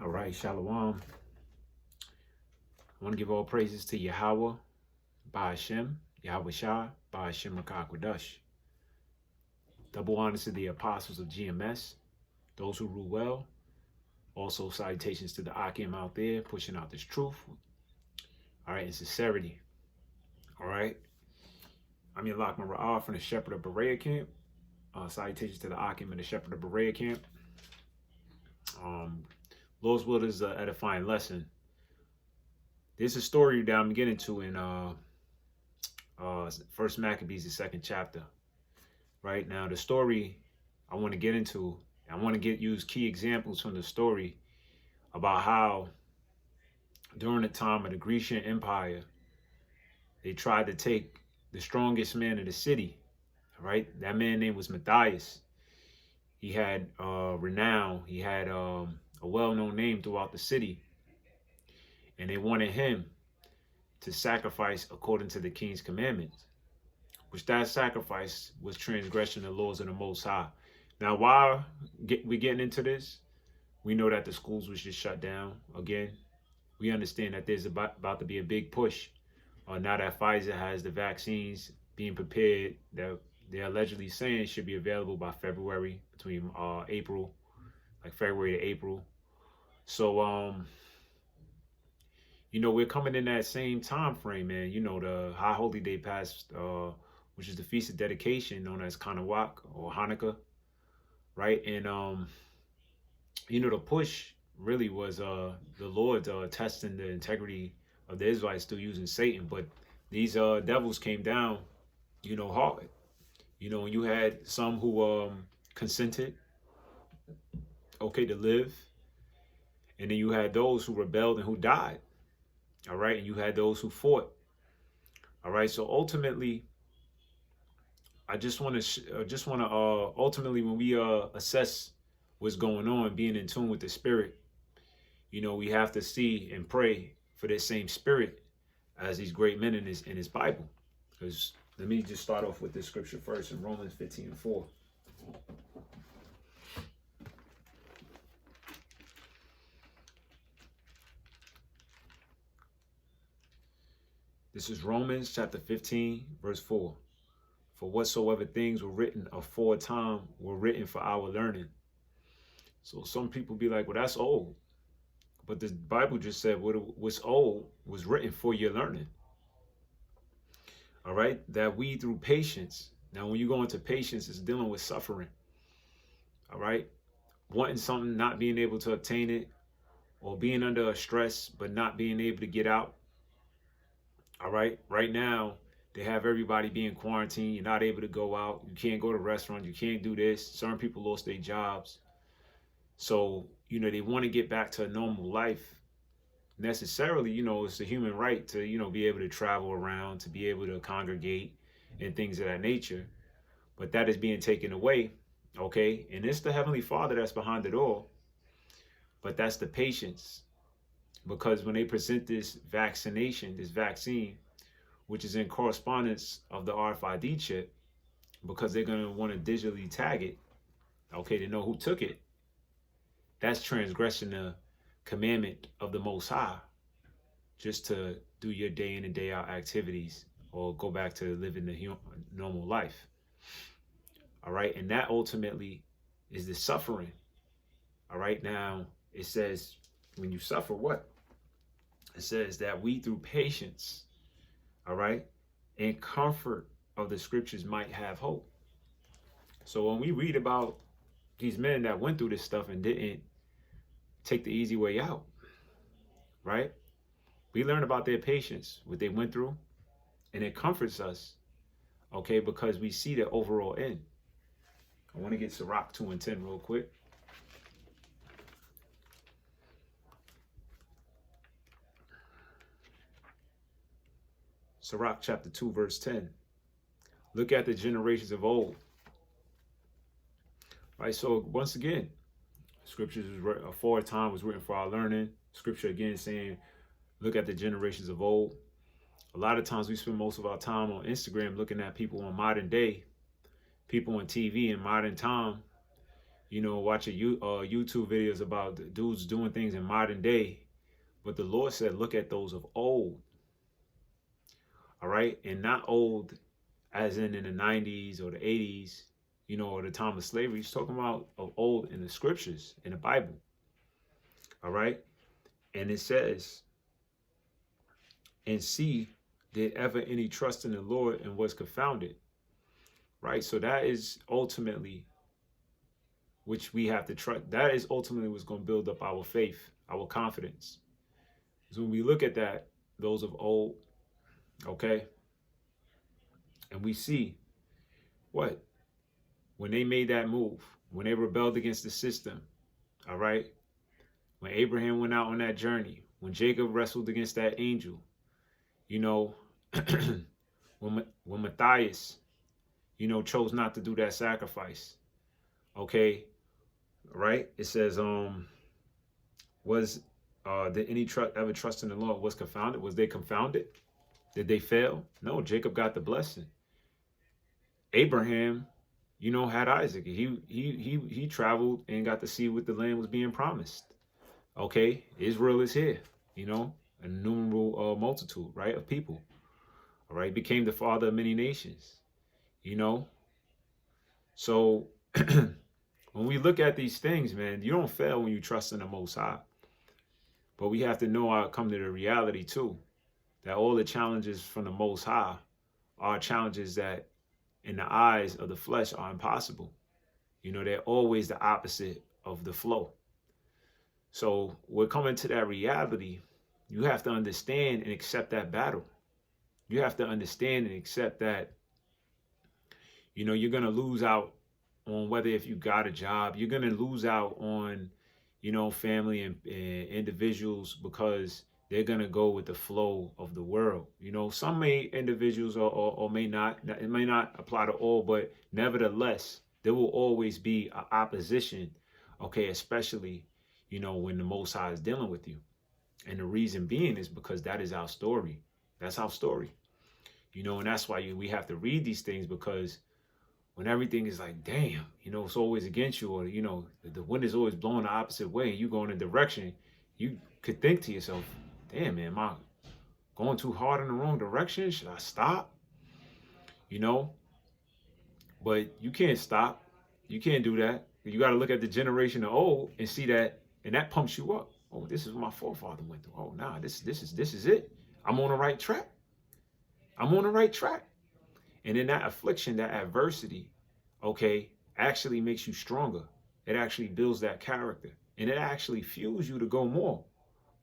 All right, Shalom. I want to give all praises to Yahweh, Ba'ashem, Yahweh Shah, Ba'ashem Rakakwadash. Double honors to the apostles of GMS, those who rule well. Also salutations to the Akim out there, pushing out this truth. All right, and sincerity. All right. I'm your Lakman Ra'ah from the Shepherd of Berea camp. Salutations to the Akim and the Shepherd of Berea camp. Lord's will is an edifying lesson. There's a story that I'm getting to in First Maccabees, the 2nd chapter. Right now, the story I want to get into, I want to use key examples from the story about how during the time of the Grecian Empire, they tried to take the strongest man of the city. Right, that man's name was Matthias. He had renown. He had a well-known name throughout the city. And they wanted him to sacrifice according to the king's commandments, which that sacrifice was transgression of the laws of the Most High. Now, while we're getting into this, we know that the schools was just shut down again. We understand that there's about to be a big push now that Pfizer has the vaccines being prepared that they're allegedly saying should be available by February, between April, like February to April. So, we're coming in that same time frame, man. The High Holy Day passed, which is the Feast of Dedication, known as Kanawak or Hanukkah, right? And, the push really was the Lord testing the integrity of the Israelites still using Satan. But these devils came down, hard. And you had some who consented, to live. And then you had those who rebelled and who died. All right. And you had those who fought. All right. So ultimately, I just want to ultimately, when we assess what's going on, being in tune with the spirit, we have to see and pray for this same spirit as these great men in his Bible. Because let me just start off with this scripture first in Romans 15:4. This is Romans chapter 15, verse 4. For whatsoever things were written aforetime were written for our learning. So some people be like, well, that's old. But the Bible just said what's old was written for your learning. All right, that we through patience. Now, when you go into patience, it's dealing with suffering. All right, wanting something, not being able to obtain it, or being under a stress, but not being able to get out. All right, right now, they have everybody being quarantined. You're not able to go out. You can't go to restaurants. You can't do this. Certain people lost their jobs. So, they want to get back to a normal life. Necessarily, it's a human right to, be able to travel around, to be able to congregate and things of that nature. But that is being taken away, okay? And it's the Heavenly Father that's behind it all. But that's the patience. Because when they present this vaccine, which is in correspondence of the RFID chip, because they're going to want to digitally tag it, okay, to know who took it. That's transgressing the commandment of the Most High, just to do your day in and day out activities or go back to living the normal life. All right. And that ultimately is the suffering. All right. Now it says when you suffer, what? It says that we through patience, all right, and comfort of the scriptures might have hope. So when we read about these men that went through this stuff and didn't take the easy way out, right? We learn about their patience, what they went through, and it comforts us, okay, because we see the overall end. I want to get Sirach 2:10 real quick. Sirach chapter 2, verse 10. Look at the generations of old. All right, so once again, scriptures aforetime was written for our learning. Scripture again saying, look at the generations of old. A lot of times we spend most of our time on Instagram looking at people on modern day, people on TV in modern time, watching YouTube videos about the dudes doing things in modern day. But the Lord said, look at those of old. All right. And not old as in the 90s or the 80s, or the time of slavery. He's talking about of old in the scriptures, in the Bible. All right. And it says, and see, did ever any trust in the Lord and was confounded. Right. So that is ultimately which we have to trust. That is ultimately what's going to build up our faith, our confidence. So when we look at that, those of old, okay, and we see what? When they made that move, when they rebelled against the system, all right, when Abraham went out on that journey, when Jacob wrestled against that angel, when Matthias, chose not to do that sacrifice, okay, right? It says, did any ever trust in the Lord was confounded? Was they confounded? Did they fail? No, Jacob got the blessing. Abraham, had Isaac. He traveled and got to see what the land was being promised. Okay, Israel is here, an innumerable multitude, right, of people. All right, became the father of many nations, So when we look at these things, man, you don't fail when you trust in the Most High. But we have to know how to come to the reality too, that all the challenges from the Most High are challenges that in the eyes of the flesh are impossible. They're always the opposite of the flow. So we're coming to that reality. You have to understand and accept that battle. You have to understand and accept that, you're going to lose out on whether if you got a job, you're going to lose out on, family and individuals because they're going to go with the flow of the world. Some individuals or may not, it may not apply to all, but nevertheless, there will always be an opposition, okay, especially, when the Most High is dealing with you. And the reason being is because that is our story. That's our story, and that's why we have to read these things, because when everything is like, damn, it's always against you, or, the wind is always blowing the opposite way and you go in a direction, you could think to yourself, damn, man, am I going too hard in the wrong direction? Should I stop? But you can't stop. You can't do that. You got to look at the generation of old and see that, and that pumps you up. Oh, this is what my forefather went through. Oh, nah, this is it. I'm on the right track. I'm on the right track. And in that affliction, that adversity, okay, actually makes you stronger. It actually builds that character. And it actually fuels you to go more.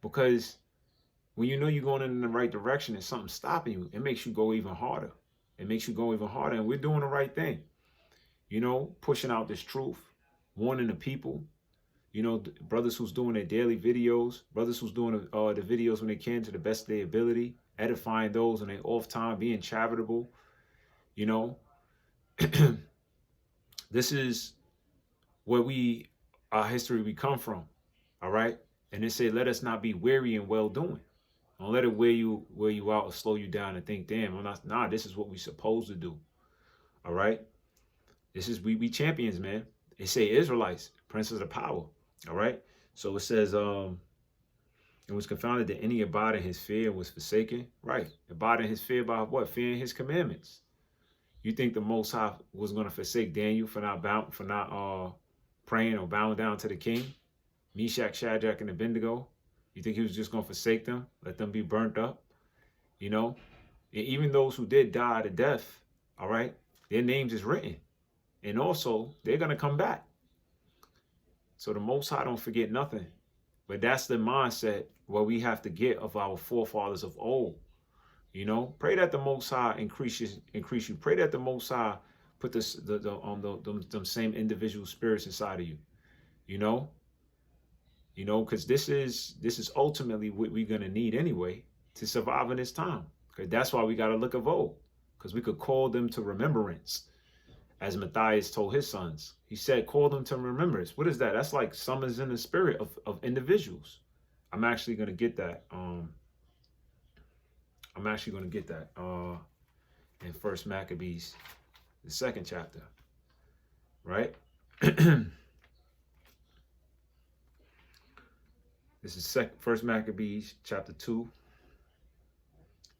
Because when you're going in the right direction and something's stopping you, it makes you go even harder. It makes you go even harder. And we're doing the right thing. Pushing out this truth, warning the people. Brothers who's doing their daily videos, brothers who's doing the videos when they can to the best of their ability, edifying those on their off time, being charitable. This is where our history we come from. All right. And they say, let us not be weary in well doing. Don't let it wear you out or slow you down and think, damn, this is what we're supposed to do. All right. We champions, man. They say Israelites, princes of power. All right. So it says, it was confounded that any abide in his fear was forsaken. Right. Abide in his fear by what? Fearing his commandments. You think the Most High was going to forsake Daniel for not praying or bowing down to the king? Meshach, Shadrach, and Abednego? You think he was just going to forsake them? Let them be burnt up? And even those who did die to death, all right, their names is written. And also, they're going to come back. So the Most High don't forget nothing. But that's the mindset where we have to get of our forefathers of old. Pray that the Most High increase you. Pray that the Most High put them same individual spirits inside of you. Because this is ultimately what we're gonna need anyway to survive in this time. Because that's why we gotta look of old, because we could call them to remembrance, as Matthias told his sons. He said, call them to remembrance. What is that? That's like summons in the spirit of individuals. I'm actually gonna get that. In First Maccabees, the 2nd chapter, right? This is First Maccabees chapter 2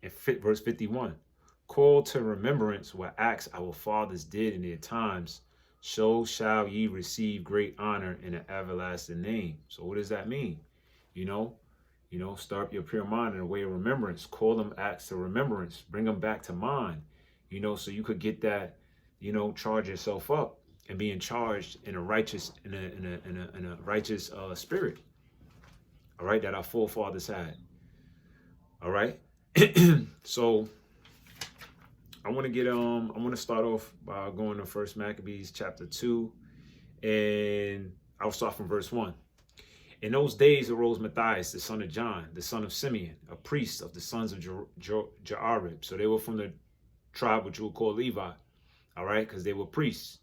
and verse 51. Call to remembrance what acts our fathers did in their times, so shall ye receive great honor in an everlasting name. So what does that mean? You know, stir up your pure mind in a way of remembrance. Call them acts to remembrance. Bring them back to mind. So you could get that. Charge yourself up and being charged in a righteous, in a righteous spirit. All right, that our forefathers had. All right. So I want to start off by going to First Maccabees chapter 2, and I'll start from verse 1. In those days arose Matthias, the son of John, the son of Simeon, a priest of the sons of Jaarib. So they were from the tribe which you would call Levi, all right, because they were priests,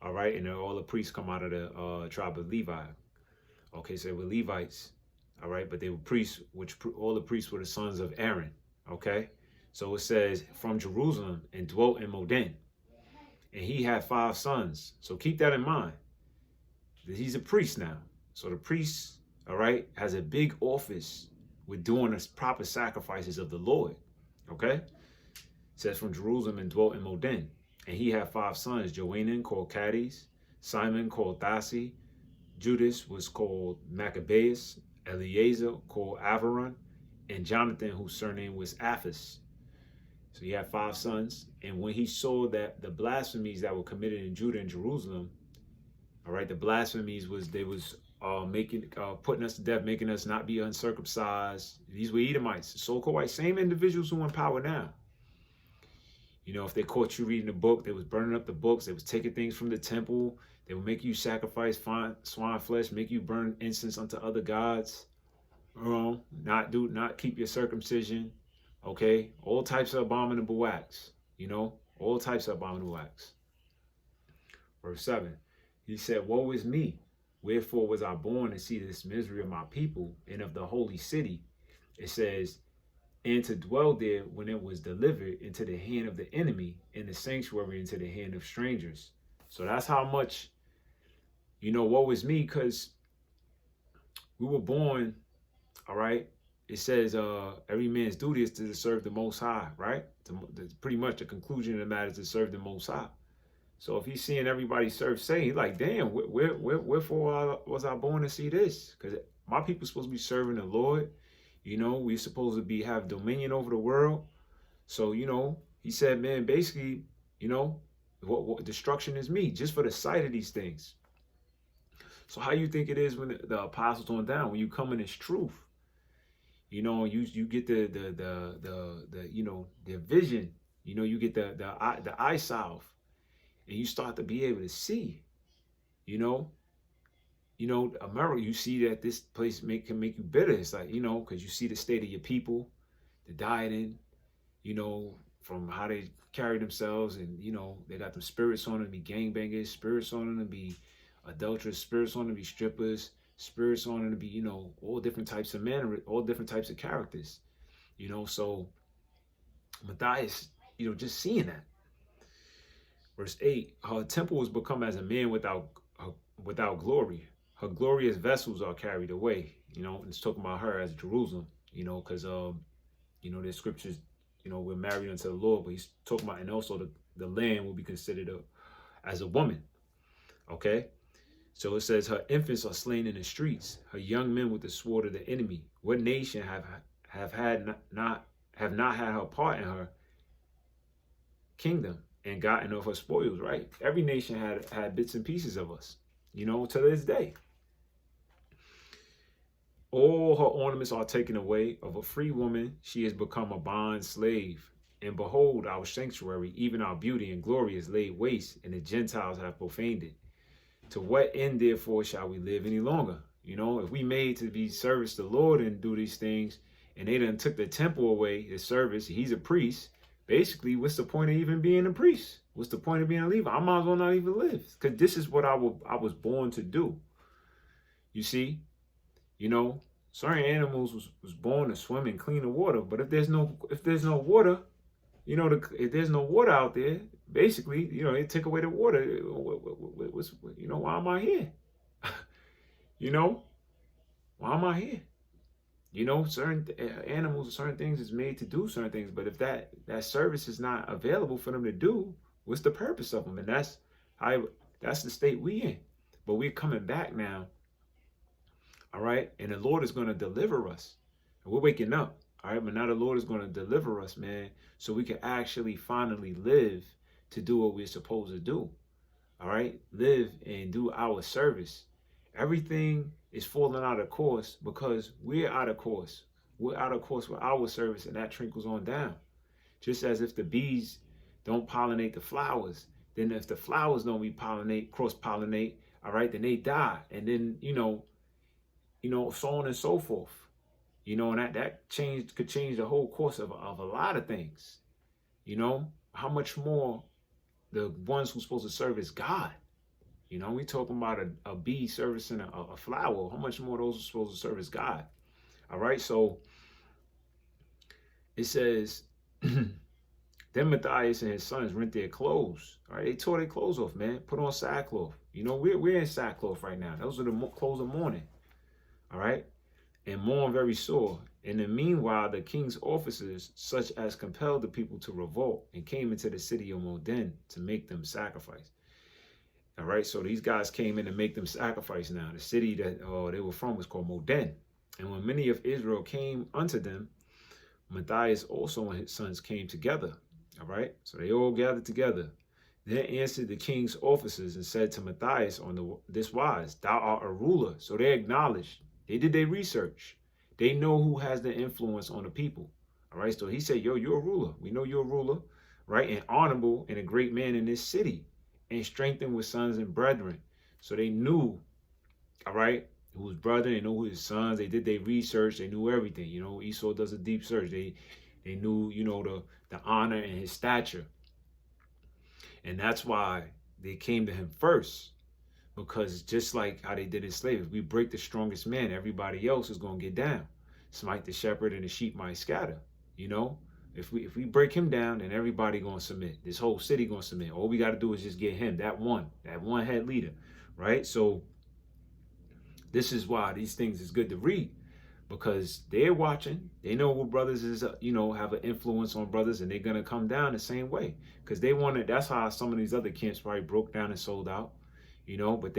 all right, and all the priests come out of the tribe of Levi. Okay, so they were Levites, all right, but they were priests, which all the priests were the sons of Aaron, okay. So it says, from Jerusalem, and dwelt in Modin. And he had 5 sons. So keep that in mind. He's a priest now. So the priest, all right, has a big office with doing the proper sacrifices of the Lord. Okay? It says, from Jerusalem, and dwelt in Modin. And he had 5 sons, Joanan, called Cades, Simon, called Thasi, Judas was called Maccabeus, Eleazar, called Avaron, and Jonathan, whose surname was Aphis. So he had 5 sons, and when he saw that the blasphemies that were committed in Judah and Jerusalem, all right, the blasphemies was putting us to death, making us not be uncircumcised. These were Edomites, so-called white, same individuals who are in power now. If they caught you reading the book, they was burning up the books. They was taking things from the temple. They would make you sacrifice swine flesh, make you burn incense unto other gods. Not keep your circumcision. Okay, all types of abominable acts, all types of abominable acts. Verse 7, he said, woe is me, wherefore was I born to see this misery of my people and of the holy city? It says, and to dwell there when it was delivered into the hand of the enemy, in the sanctuary into the hand of strangers. So that's how much, woe is me, because we were born, all right? It says every man's duty is to serve the Most High, right? Pretty much the conclusion of the matter is to serve the Most High. So if he's seeing everybody serve Satan, he's like, damn, wherefore was I born to see this? Because my people's supposed to be serving the Lord. We're supposed to have dominion over the world. So, he said, man, basically, what destruction is me, just for the sight of these things. So how you think it is when the apostles on down, when you come in this truth? You get the vision, you get the eye salve, and you start to be able to see, America, you see that this place can make you bitter. It's like, because you see the state of your people, the dieting, from how they carry themselves, and, they got them spirits on them to be gangbangers, spirits on them to be adulterers, spirits on them to be strippers, spirits on them to be, all different types of men, all different types of characters, so Matthias, just seeing that. Verse 8, her temple was become as a man without glory. Her glorious vessels are carried away, and it's talking about her as Jerusalem, because, there's scriptures, we're married unto the Lord, but he's talking about, and also the land will be considered as a woman, okay? So it says, her infants are slain in the streets, her young men with the sword of the enemy. What nation have not had her part in her kingdom and gotten of her spoils, right? Every nation had bits and pieces of us, to this day. All her ornaments are taken away. Of a free woman, she has become a bond slave. And behold, our sanctuary, even our beauty and glory, is laid waste, and the Gentiles have profaned it. To what end, therefore, shall we live any longer? If we made to be service to the Lord and do these things, and they done took the temple away, the service, he's a priest. Basically, what's the point of even being a priest? What's the point of being a Levite? I might as well not even live, because this is what I was born to do. You see, certain animals was born to swim in cleaner water, but if there's no water, if there's no water out there, basically, they take away the water. Why am I here? Why am I here? Certain animals, certain things is made to do certain things. But if that service is not available for them to do, what's the purpose of them? And that's the state we in. But we're coming back now, all right? And the Lord is going to deliver us. And we're waking up, all right? But now the Lord is going to deliver us, man, so we can actually finally live to do what we're supposed to do, all right? Live and do our service. Everything is falling out of course because we're out of course. We're out of course with our service, and that trickles on down. Just as if the bees don't pollinate the flowers, then if the flowers don't cross-pollinate, all right, then they die. And then, so on and so forth. And that could change the whole course of a lot of things. How much more the ones who's supposed to serve is God. We talking about a bee servicing a flower. How much more those are supposed to service God? All right, so it says, then Matthias and his sons rent their clothes. All right, they tore their clothes off, man. Put on sackcloth. We're in sackcloth right now. Those are the clothes of mourning. All right, and mourn very sore. In the meanwhile, the king's officers, such as compelled the people to revolt, and came into the city of Modin to make them sacrifice. All right, so these guys came in to make them sacrifice now. The city that they were from was called Modin. And when many of Israel came unto them, Matthias also and his sons came together. All right, so they all gathered together. Then answered the king's officers and said to Matthias on this wise, thou art a ruler. So they acknowledged. They did their research. They know who has the influence on the people. All right, so he said, yo, you're a ruler. We know you're a ruler, right? And honorable and a great man in this city, and strengthened with sons and brethren. So they knew, all right, who his brother, they know who his sons, they did their research, they knew everything. Esau does a deep search. They knew, the honor and his stature. And that's why they came to him first. Because just like how they did in slavery, if we break the strongest man, everybody else is going to get down. Smite the shepherd and the sheep might scatter. If we break him down, then everybody going to submit. This whole city going to submit. All we got to do is just get him, that one head leader, right? So this is why these things is good to read, because they're watching. They know what brothers is, have an influence on brothers, and they're going to come down the same way, because they wanted. That's how some of these other camps probably broke down and sold out, but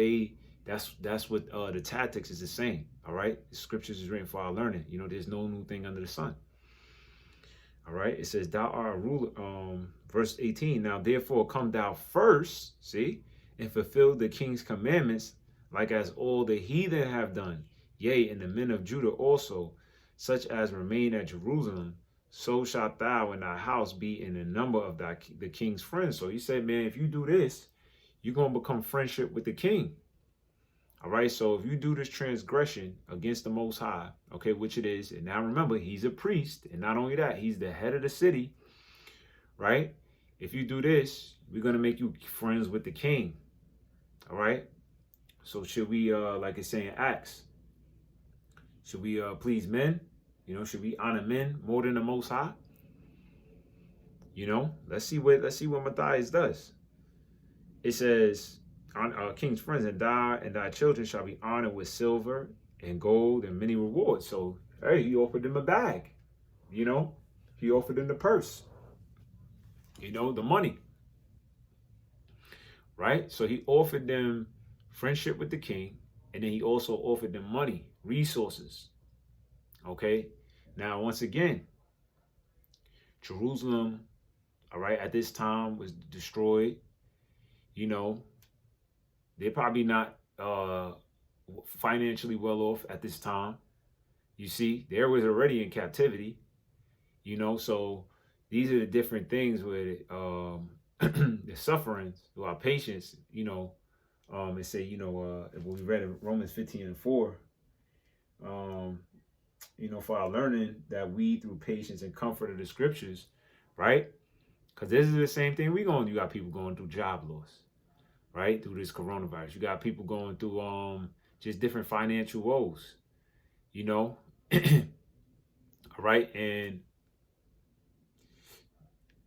that's what the tactics is the same. All right. The scriptures is written for our learning. There's no new thing under the sun. All right, it says, thou art a ruler, verse 18, now therefore come thou first, see, and fulfill the king's commandments, like as all the heathen have done, yea, and the men of Judah also, such as remain at Jerusalem, so shalt thou and thy house be in the number of the king's friends. So he said, man, if you do this, you're going to become friendship with the king. All right, so if you do this transgression against the Most High, okay, which it is, and now remember, he's a priest, and not only that, he's the head of the city, right? If you do this, we're going to make you friends with the king, all right? So should we, like it's saying Acts, should we please men? Should we honor men more than the Most High? Let's see what Matthias does. It says, king's friends, and thy children shall be honored with silver and gold and many rewards. So, hey, he offered them a bag. He offered them the purse. The money. Right? So he offered them friendship with the king, and then he also offered them money, resources. Okay? Now, once again, Jerusalem, all right, at this time was destroyed. They're probably not financially well off at this time. You see, they was already in captivity, so these are the different things with the sufferings, or our patience, and say, when we read in Romans 15:4, for our learning that we through patience and comfort of the scriptures, right? Because this is the same thing you got people going through job loss. Right, through this coronavirus, you got people going through just different financial woes, all right, and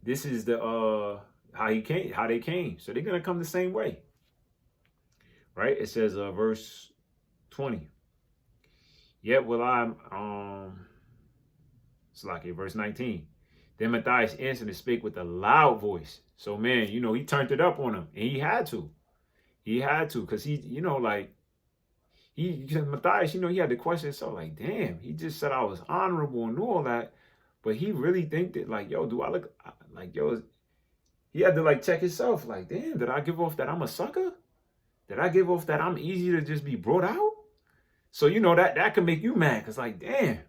this is the how they came. So they're gonna come the same way, right? It says verse 20. Yet will I, it's like in verse 19. Then Matthias answered and spake with a loud voice. So, man, he turned it up on him. And he had to. He had to, because Matthias, he had to question himself, like, damn, he just said I was honorable and all that. But he really think that, like, yo, do I look like, yo, he had to, like, check himself, like, damn, did I give off that I'm a sucker? Did I give off that I'm easy to just be brought out? So, that can make you mad, because, like, damn,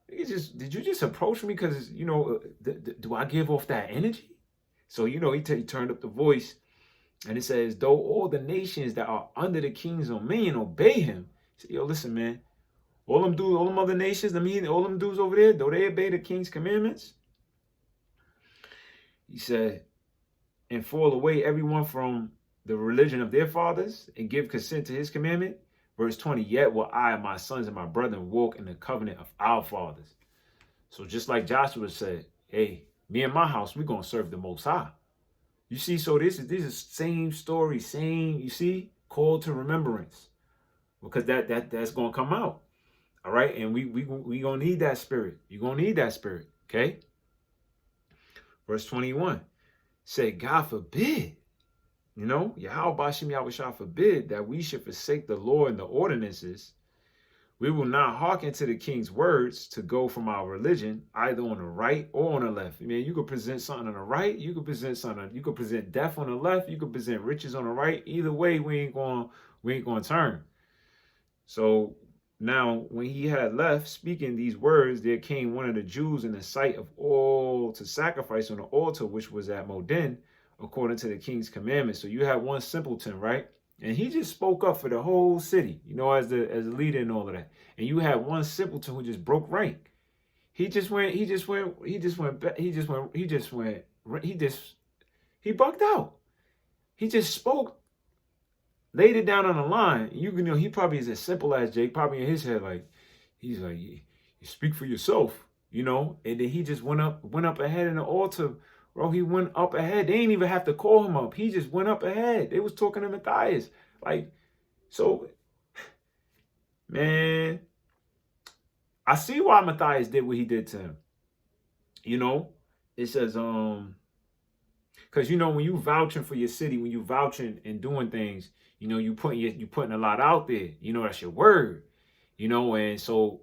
did you just approach me because, do I give off that energy? So, he turned up the voice, and it says, though all the nations that are under the king's dominion obey him. He said, yo, listen, man, all them other nations, all them dudes over there, though they obey the king's commandments, he said, and fall away everyone from the religion of their fathers and give consent to his commandment. Verse 20, yet will I, my sons and my brethren, walk in the covenant of our fathers. So just like Joshua said, hey, me and my house, we're going to serve the Most High. You see, so this is same story, you see, call to remembrance. Because that's going to come out. All right? And we going to need that spirit. You're going to need that spirit. Okay? Verse 21 said, God forbid, Yahweh Bashim Yahushua forbid that we should forsake the law and the ordinances. We will not hearken to the king's words to go from our religion, either on the right or on the left. I mean, you could present something on the right, you could present death on the left, you could present riches on the right. Either way, we ain't going to turn. So now, when he had left speaking these words, there came one of the Jews in the sight of all to sacrifice on the altar, which was at Modin, according to the king's commandment. So you have one simpleton, right? And he just spoke up for the whole city, as the leader and all of that. And you have one simpleton who just broke rank. He bugged out. He just spoke, laid it down on the line. He probably is as simple as Jake, probably in his head, like, he's like, you speak for yourself, and then he just went up ahead in the altar. Bro, he went up ahead. They didn't even have to call him up. He just went up ahead. They was talking to Matthias. Like, so, man, I see why Matthias did what he did to him. It says, because, when you vouching for your city, when you vouching and doing things, you putting a lot out there. That's your word. And so,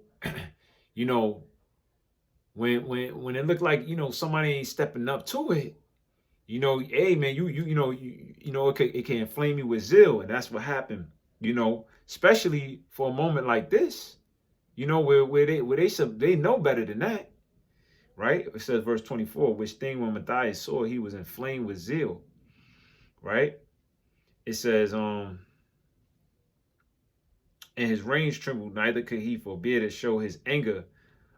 when it looked like, somebody ain't stepping up to it, hey man, it can inflame you with zeal. And that's what happened, especially for a moment like this, where they know better than that. Right? It says verse 24, which thing when Matthias saw, he was inflamed with zeal. Right? It says, and his reins trembled, neither could he forbear to show his anger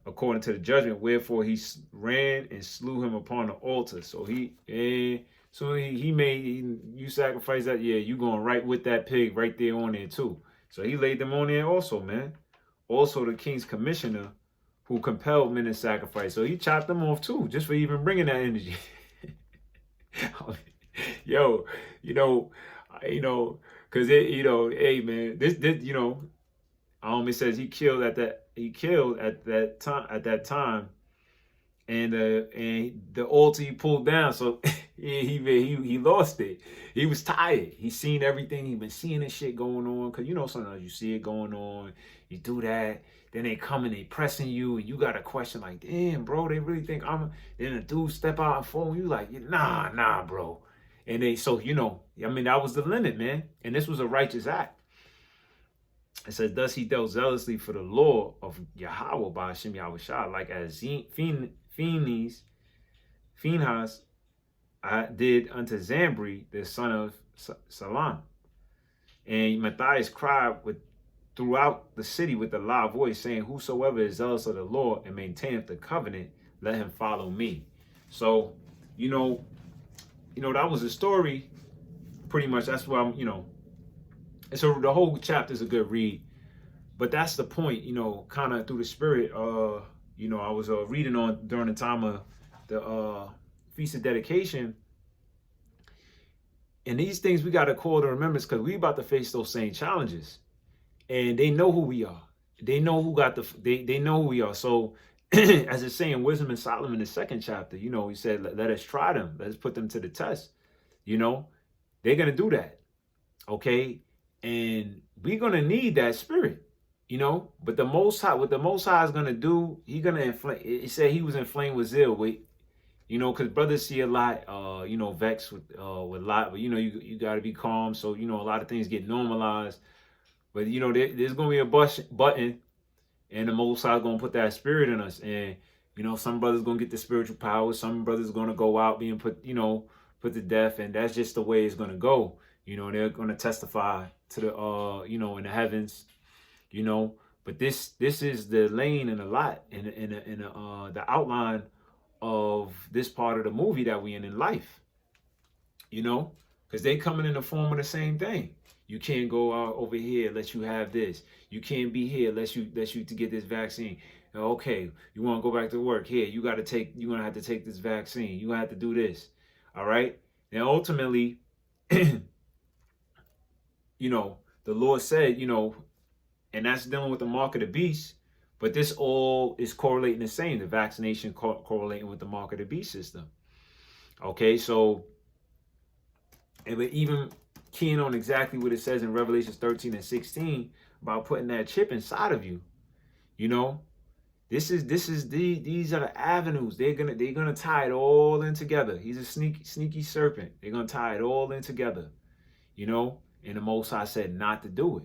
according to the judgment, wherefore he ran and slew him upon the altar. So you sacrifice that, yeah, you going right with that pig right there on there too. So he laid them on there also, man. Also the king's commissioner who compelled men to sacrifice. So he chopped them off too, just for even bringing that energy. Yo, because hey man, this it says he killed at that time, and the altar he pulled down. So he lost it. He was tired. He seen everything. He been seeing this shit going on. Cause sometimes you see it going on. You do that. Then they come and they pressing you, and you got a question like, damn, bro, they really think I'm. Then a dude step out and phone you like, nah, bro. And that was the limit, man. And this was a righteous act. It says, thus he dealt zealously for the law of Yahweh by Hashem Yahushua, like as Phinehas did unto Zambri, the son of Salam. And Matthias cried throughout the city with a loud voice, saying, whosoever is zealous of the law and maintaineth the covenant, let him follow me. So, that was the story. Pretty much, that's why I'm, and so the whole chapter is a good read, but that's the point, kind of through the spirit. I was reading on during the time of the Feast of Dedication, and these things we got to call to remembrance because we about to face those same challenges, and they know who we are. they know who got they know who we are. So as it's saying, Wisdom and Solomon, the second chapter, you know, he said, let us try them. Let's put them to the test. You know, they're going to do that. Okay. And we're going to need that spirit, you know, but the Most High, what the Most High is going to do, he's going to inflame. It said he was inflamed with zeal. You know, because brothers see a lot, you know, vexed with a lot, but, you know, you got to be calm. So, you know, a lot of things get normalized. But, you know, there's going to be a button, and the Most High is going to put that spirit in us. And, you know, some brothers going to get the spiritual power. Some brothers going to go out being put to death. And that's just the way it's going to go. You know, they're going to testify to the, you know, in the heavens, you know. But this is the lane and the lot in the outline of this part of the movie that we in life, you know, because they coming in the form of the same thing. You can't go out over here unless you have this. You can't be here unless you to get this vaccine. Okay, you want to go back to work? Here, you're gonna have to take this vaccine. You have to do this. All right. Now ultimately, you know, the Lord said, you know, and that's dealing with the mark of the beast. But this all is correlating the same. The vaccination correlating with the mark of the beast system. Okay, so and we're even keying on exactly what it says in Revelation 13 and 16 about putting that chip inside of you. You know, these are the avenues. They're gonna tie it all in together. He's a sneaky serpent. They're gonna tie it all in together. You know, and the Most High said not to do it.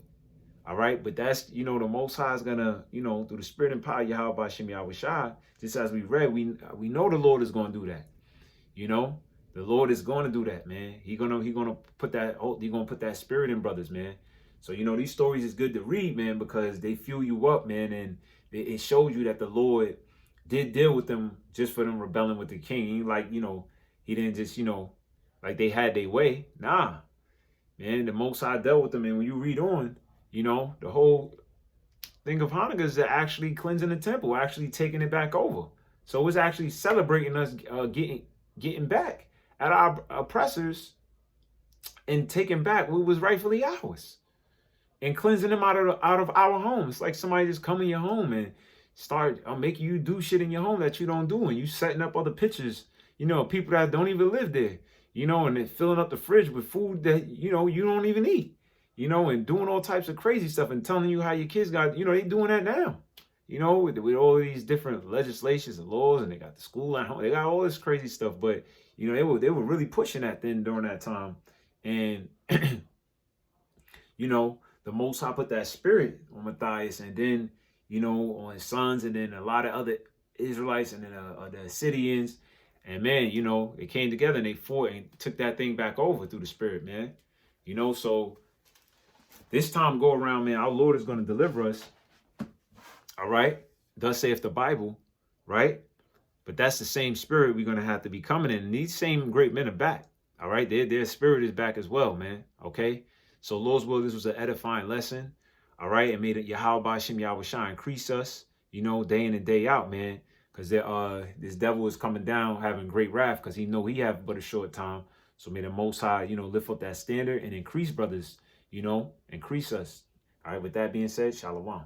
All right, but that's, you know, the Most High is gonna, you know, through the Spirit and power, Yahweh Bashem Yahweh Shai, just as we read, we know the Lord is gonna do that. You know, the Lord is gonna do that, man. He gonna put that spirit in brothers, man. So, you know, these stories is good to read, man, because they fuel you up, man, and it shows you that the Lord did deal with them just for them rebelling with the king. Like, you know, he didn't just, you know, like they had their way. Nah, man, the Most High dealt with them, and when you read on, you know, the whole thing of Hanukkah is actually cleansing the temple, actually taking it back over. So it's actually celebrating us getting back at our oppressors and taking back what was rightfully ours and cleansing them out of our home. It's like somebody just come in your home and start making you do shit in your home that you don't do, and you setting up other pictures, you know, people that don't even live there, you know, and they're filling up the fridge with food that, you know, you don't even eat. You know, and doing all types of crazy stuff and telling you how your kids got, you know, they doing that now. You know, with all these different legislations and laws, and they got the school at home. They got all this crazy stuff. But, you know, they were really pushing that then during that time. And, you know, the Most High put that spirit on Matthias, and then, you know, on his sons, and then a lot of other Israelites, and then the Assyrians. And, man, you know, they came together and they fought and took that thing back over through the spirit, man. You know, so this time go around, man, our Lord is going to deliver us. All right. Thus saith the Bible. Right. But that's the same spirit we're going to have to be coming in. And these same great men are back. All right. Their spirit is back as well, man. Okay. So Lord's will, this was an edifying lesson. All right. And may the Yahweh Bashem Yahweh Shai increase us, you know, day in and day out, man. Because this devil is coming down having great wrath, because he know he have but a short time. So may the Most High, you know, lift up that standard and increase brothers, you know, increase us. All right, with that being said, shalom.